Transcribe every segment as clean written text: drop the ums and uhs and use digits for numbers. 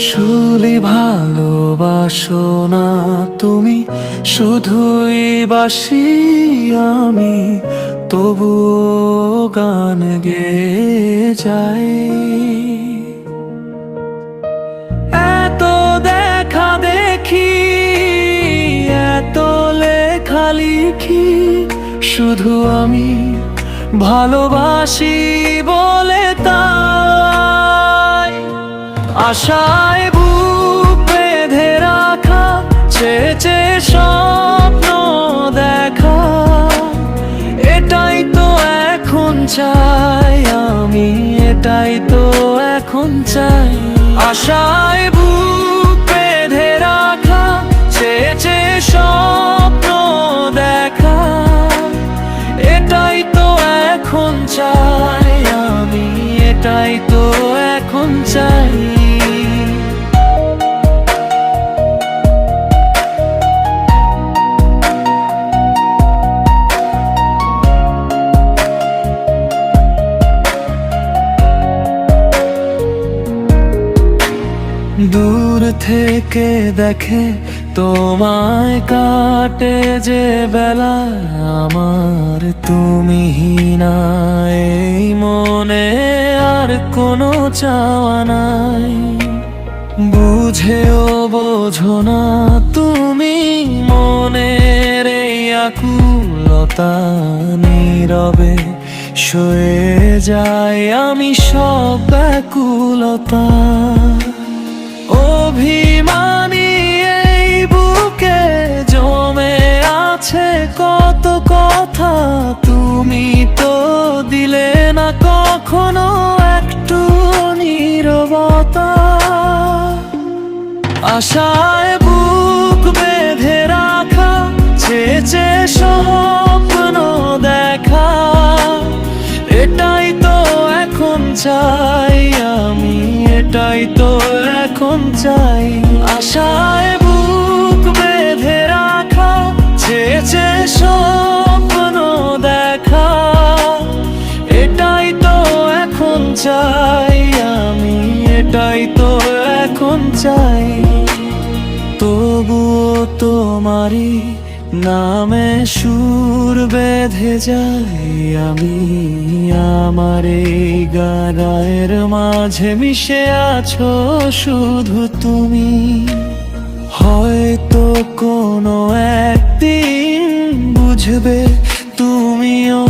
শুধুই ভালোবাসো না তুমি, শুধুই বাসি আমি, তবুও গান গেয়ে যাই। এত দেখা দেখি, এত লেখা লিখি, শুধু আমি ভালোবাসি বলে তাই। আশায় বুক বেঁধে রাখা, চেয়ে চেয়ে স্বপ্ন দেখা, এটাই তো এখন চাই আমি, এটাই তো এখন চাই। আশায় বুক বেঁধে রাখা, চেয়ে চেয়ে স্বপ্ন দেখা, এটাই তো এখন চাই আমি, এটাই তো এখন চাই। দূর থেকে দেখে তোমায় কাটে যে বেলা, আমার তুমি না এই মনে আর কোনো চাওয়া নাই। বুঝেও বোঝো না তুমি মনের এই আকুলতা, নীরবে সয়ে যাই আমি সব ব্যাকুলতা। অভিমানী এই বুকে জমে আছে কত কথা, তুমি তো দিলে না কখনো একটু নীরবতা। আশায় বুক বেঁধে রাখা, চেয়ে চেয়ে স্বপ্ন দেখা, এটাই তো এখন চাই আমি, এটাই তো এখন চাই। আশায় বুক বেঁধে রাখা, চেয়ে চেয়ে স্বপ্ন দেখা, এটাই তো এখন চাই আমি, এটাই তো এখন চাই। তবুও তোমারই নামে সুর বেঁধে যাই আমি, আমার এই গানের মাঝে মিশে আছো শুধু তুমি। হয়তো কোনো একদিন বুঝবে তুমিও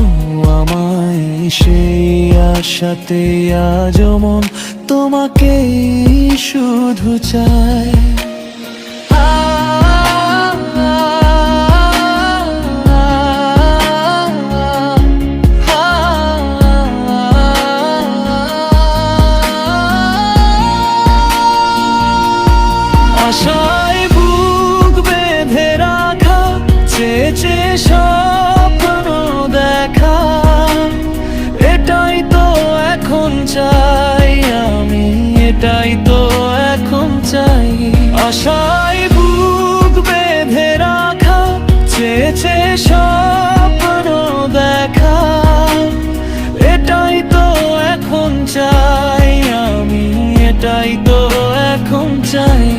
আমায়, সেই আশাতে আজ মন তোমাকেই শুধু চায়। আশায় বুক বেঁধে রাখা, চেয়ে চেয়ে স্বপ্ন দেখা, এটাই তো এখন চাই আমি, এটাই তো এখন চাই। আশায় বুক বেঁধে রাখা, চেয়ে চেয়ে স্বপ্ন দেখা, এটাই তো এখন চাই আমি, এটাই তো এখন চাই।